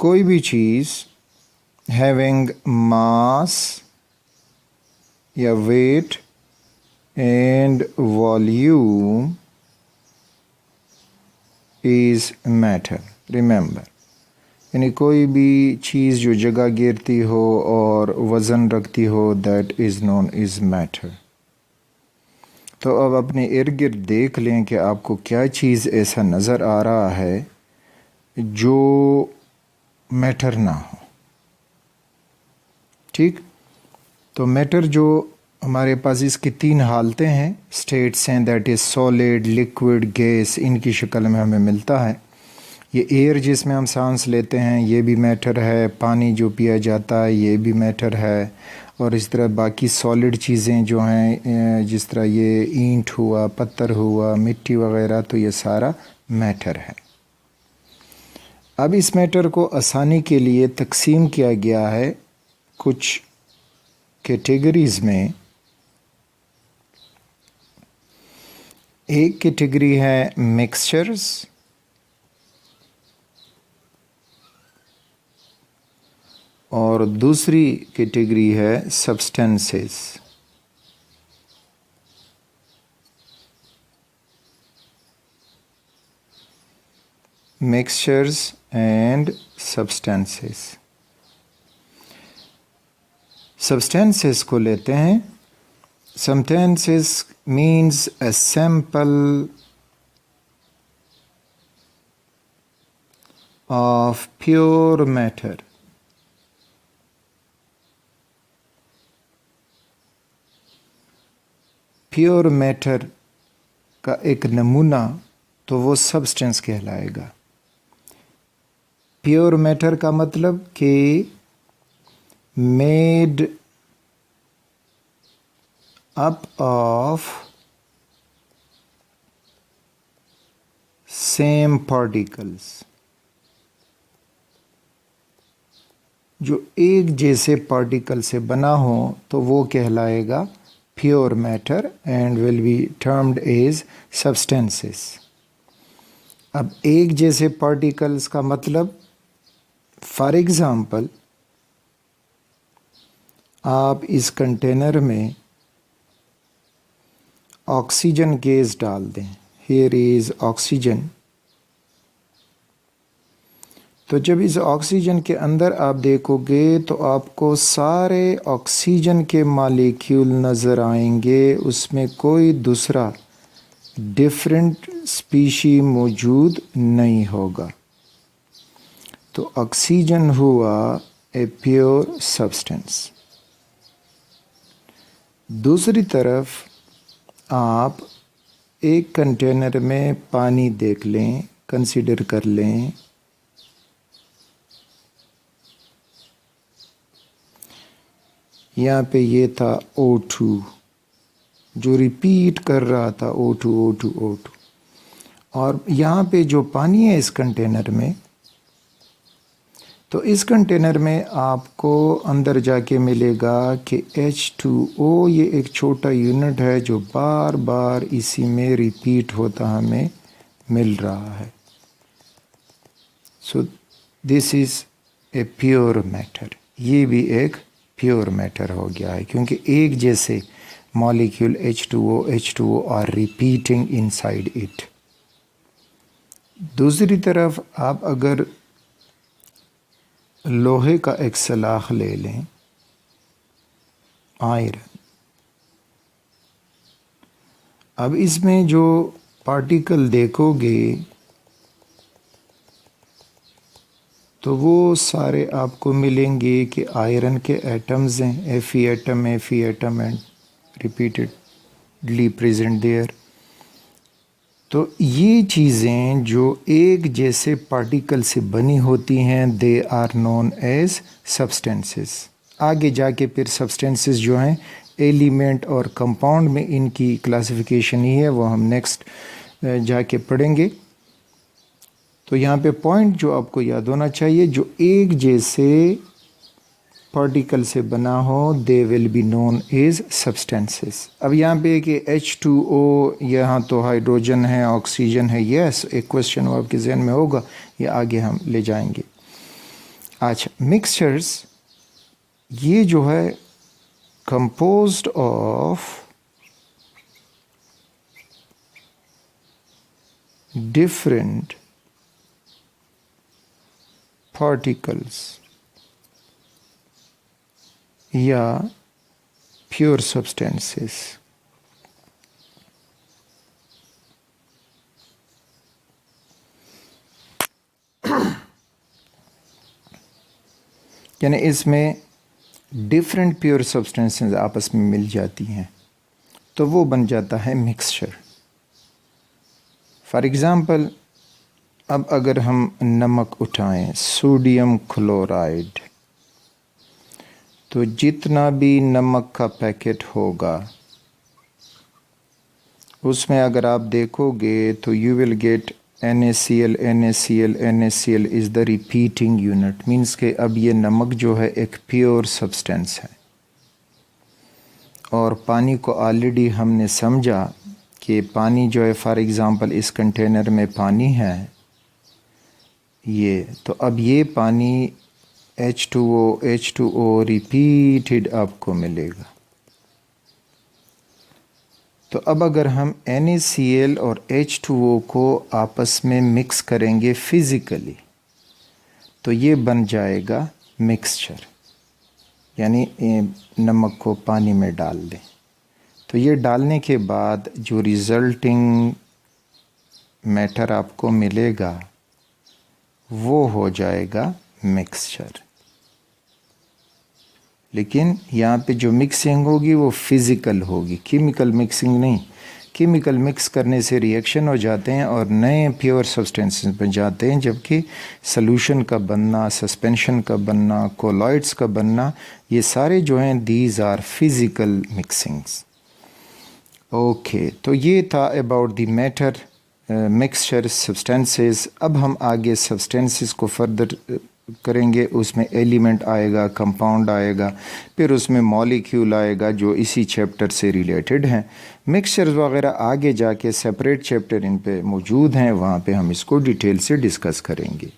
कोई भी चीज़ having mass या weight and volume is matter. Remember, यानी कोई भी चीज़ जो जगह घेरती हो और वज़न रखती हो, that is known is matter. तो अब अपने इर्द गिर्द देख लें कि आपको क्या चीज़ ऐसा नज़र आ रहा है जो मैटर ना हो। ठीक, तो मैटर जो हमारे पास इसकी तीन हालतें हैं, स्टेट्स हैं, that is solid, liquid, gas, इनकी शक्ल में हमें मिलता है। ये एयर जिसमें हम सांस लेते हैं ये भी मैटर है, पानी जो पिया जाता है ये भी मैटर है, और इस तरह बाकी सॉलिड चीज़ें जो हैं जिस तरह ये ईंट हुआ, पत्थर हुआ, मिट्टी वगैरह, तो ये सारा मैटर है। अब इस मैटर को आसानी के लिए तकसीम किया गया है कुछ कैटेगरीज़ में। एक कैटेगरी है मिक्सचर्स और दूसरी कैटेगरी है substances. Mixtures and substances. Substances को लेते हैं, substances means a sample of pure matter. Pure matter का एक नमूना तो वो सब्सटेंस कहलाएगा। प्योर मैटर का मतलब कि made up of same particles, जो एक जैसे पार्टिकल से बना हो तो वो कहलाएगा pure matter and will be termed as substances. अब एक जैसे पार्टिकल्स का मतलब, फॉर एग्ज़ाम्पल, आप इस कंटेनर में ऑक्सीजन गैस डाल दें, हियर इज़ ऑक्सीजन, तो जब इस ऑक्सीजन के अंदर आप देखोगे तो आपको सारे ऑक्सीजन के मॉलिक्यूल नज़र आएंगे, उसमें कोई दूसरा डिफरेंट स्पीशी मौजूद नहीं होगा। तो ऑक्सीजन हुआ ए प्योर सब्सटेंस। दूसरी तरफ आप एक कंटेनर में पानी देख लें, कंसीडर कर लें, यहाँ पे ये था O2 जो रिपीट कर रहा था O2 O2 O2, और यहाँ पे जो पानी है इस कंटेनर में, तो इस कंटेनर में आपको अंदर जाके मिलेगा कि H2O ये एक छोटा यूनिट है जो बार बार इसी में रिपीट होता हमें मिल रहा है। So this is a pure matter. ये भी एक प्योर मैटर हो गया है क्योंकि एक जैसे molecule H2O are repeating inside it. दूसरी तरफ आप अगर लोहे का एक सलाख ले लें, आयरन, अब इसमें जो पार्टिकल देखोगे तो वो सारे आपको मिलेंगे कि आयरन के एटम्स हैं, Fe atom and repeatedly present there. तो ये चीज़ें जो एक जैसे पार्टिकल से बनी होती हैं, they are known as substances. आगे जाके फिर सब्सटेंसेस जो हैं एलिमेंट और कंपाउंड में इनकी क्लासिफिकेशन ही है, वो हम नेक्स्ट जाके पढ़ेंगे। तो यहाँ पे पॉइंट जो आपको याद होना चाहिए, जो एक जैसे पार्टिकल से बना हो, they will be known as substances. अब यहाँ पे कि H2O, यहाँ तो हाइड्रोजन है, ऑक्सीजन है, यस, एक क्वेश्चन आपके जहन में होगा, ये आगे हम ले जाएंगे। अच्छा, मिक्सचर्स ये जो है कंपोज्ड ऑफ different particles या pure substances. यानी इसमें डिफरेंट प्योर सब्सटेंसेस आपस में मिल जाती हैं तो वो बन जाता है मिक्सचर। फॉर एग्ज़ाम्पल, अब अगर हम नमक उठाएं, सोडियम क्लोराइड, तो जितना भी नमक का पैकेट होगा उसमें अगर आप देखोगे तो you will get NaCl, NaCl, NaCl is the repeating unit. Means के अब ये नमक जो है एक प्योर सब्सटेंस है और पानी को ऑलरेडी हमने समझा कि पानी जो है, फॉर एग्ज़ाम्पल इस कंटेनर में पानी है ये, तो अब ये पानी H2O रिपीटेड आपको मिलेगा। तो अब अगर हम NaCl और H2O को आपस में मिक्स करेंगे फिज़िकली तो ये बन जाएगा मिक्सचर। यानी नमक को पानी में डाल दें तो ये डालने के बाद जो रिज़ल्टिंग मैटर आपको मिलेगा वो हो जाएगा मिक्सचर। लेकिन यहाँ पे जो मिक्सिंग होगी वो फिज़िकल होगी, केमिकल मिक्सिंग नहीं। केमिकल मिक्स करने से रिएक्शन हो जाते हैं और नए प्योर सब्सटेंसेस बन जाते हैं, जबकि सॉल्यूशन का बनना, सस्पेंशन का बनना, कोलॉइड्स का बनना, ये सारे जो हैं दीज आर फिज़िकल मिक्सिंग्स। ओके, तो ये था about the matter, mixture, substances. अब हम आगे सब्सटेंसेस को फर्दर करेंगे। उसमें एलिमेंट आएगा, कंपाउंड आएगा, फिर उसमें मॉलिक्यूल आएगा जो इसी चैप्टर से रिलेटेड हैं। मिक्सचर्स वगैरह आगे जाके सेपरेट चैप्टर इन पे मौजूद हैं, वहाँ पे हम इसको डिटेल से डिस्कस करेंगे।